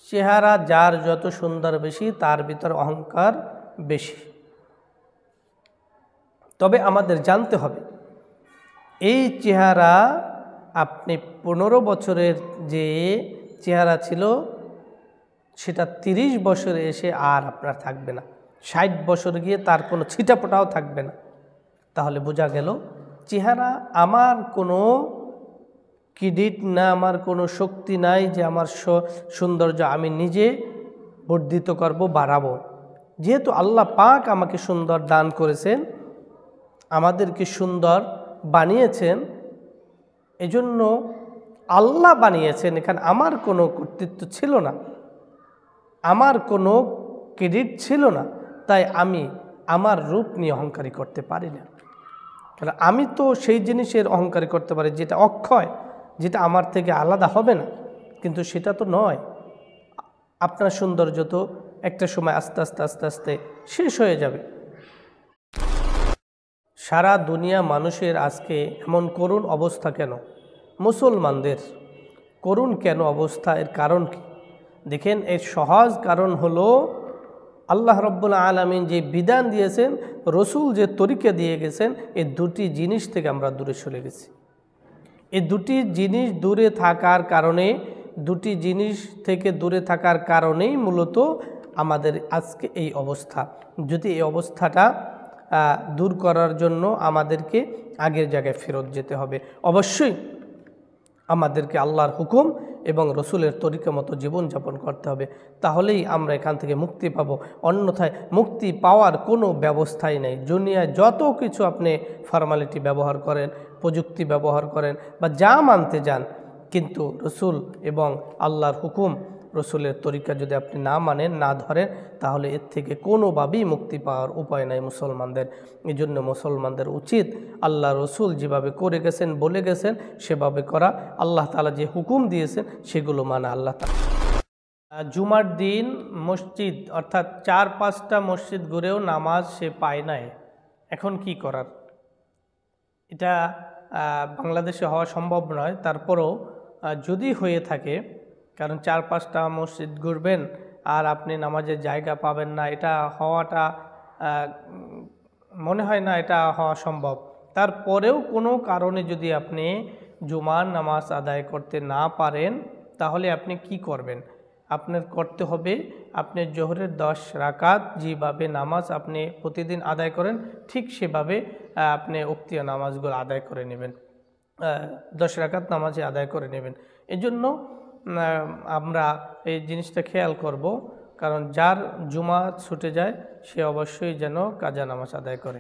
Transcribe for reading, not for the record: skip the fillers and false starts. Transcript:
চেহারা যার যত সুন্দর বেশি তার ভিতর অহংকার বেশি। তবে আমাদের জানতে হবে এই চেহারা আপনি 15 বছরের যে চেহারা ছিল সেটা 30 বছরে এসে আর আপনার থাকবে না, 60 বছর গিয়ে তার কোনো ছিটাপোটাও থাকবে না। তাহলে বোঝা গেল চেহারা আমার কোনো ক্রেডিট না, আমার কোনো শক্তি নাই যে আমার সৌন্দর্য আমি নিজে বর্ধিত করব, বাড়াবো। যেহেতু আল্লাহ পাক আমাকে সুন্দর দান করেছেন, আমাদেরকে সুন্দর বানিয়েছেন, এজন্য আল্লাহ বানিয়েছেন, এখানে আমার কোনো কর্তৃত্ব ছিল না, আমার কোনো ক্রেডিট ছিল না। তাই আমি আমার রূপ নিয়ে অহংকারী করতে পারি না। কারণ আমি তো সেই জিনিসের অহংকারী করতে পারি যেটা অক্ষয়, যেটা আমার থেকে আলাদা হবে না, কিন্তু সেটা তো নয়। আপনার সৌন্দর্য তো একটা সময় আস্তে আস্তে আস্তে আস্তে শেষ হয়ে যাবে। সারা দুনিয়া মানুষের আজকে এমন করুণ অবস্থা কেন? মুসলমানদের করুণ কেন অবস্থা? এর কারণ কি? দেখেন, এর সহজ কারণ হলো আল্লাহ রব্বুল আলামিন যে বিধান দিয়েছেন, রসুল যে তরিকা দিয়ে গেছেন, এই দুটি জিনিস থেকে আমরা দূরে সরে গেছি। এই দুটি জিনিস দূরে থাকার কারণে, দুটি জিনিস থেকে দূরে থাকার কারণেই মূলত আমাদের আজকে এই অবস্থা। যদি এই অবস্থাটা দূর করার জন্য আমাদেরকে আগের জায়গায় ফেরত যেতে হবে। অবশ্যই আমাদেরকে আল্লাহর হুকুম এবং রসুলের তরিকা মতো জীবনযাপন করতে হবে, তাহলেই আমরা এখান থেকে মুক্তি পাবো। অন্যথায় মুক্তি পাওয়ার কোনো ব্যবস্থাই নেই। দুনিয়ায় যত কিছু আপনি ফর্মালিটি ব্যবহার করেন, প্রযুক্তি ব্যবহার করেন বা যা মানতে যান, কিন্তু রসুল এবং আল্লাহর হুকুম, রসুলের তরিকা যদি আপনি না মানেন, না ধরেন, তাহলে এর থেকে কোনোভাবেই মুক্তি পাওয়ার উপায় নাই মুসলমানদের। এই জন্য মুসলমানদের উচিত আল্লাহ রসুল যেভাবে করে গেছেন, বলে গেছেন, সেভাবে করা। আল্লাহ তাআলা যে হুকুম দিয়েছেন সেগুলো মানা। আল্লাহ তাআলা জুমার দিন মসজিদ অর্থাৎ 4-5টা মসজিদ ঘুরেও নামাজ সে পায় নাই, এখন কি করার? এটা বাংলাদেশে হওয়া সম্ভব নয়, তারপরও যদি হয়ে থাকে, কারণ 4-5টা মসজিদ ঘুরবেন আর আপনি নামাজের জায়গা পাবেন না, এটা হওয়াটা মনে হয় না এটা হওয়া সম্ভব। তারপরেও কোনো কারণে যদি আপনি জুমার নামাজ আদায় করতে না পারেন, তাহলে আপনি কি করবেন? আপনার করতে হবে, আপনি জোহরের 10 রাকাত যেভাবে নামাজ আপনি প্রতিদিন আদায় করেন, ঠিক সেভাবে আপনি উক্তীয় নামাজগুলো আদায় করে নেবেন, 10 রাকাত নামাজে আদায় করে নেবেন। এজন্য আমরা এই জিনিসটা খেয়াল করব, কারণ যার জুমা ছুটে যায় সে অবশ্যই যেন কাজা নামাজ আদায় করে।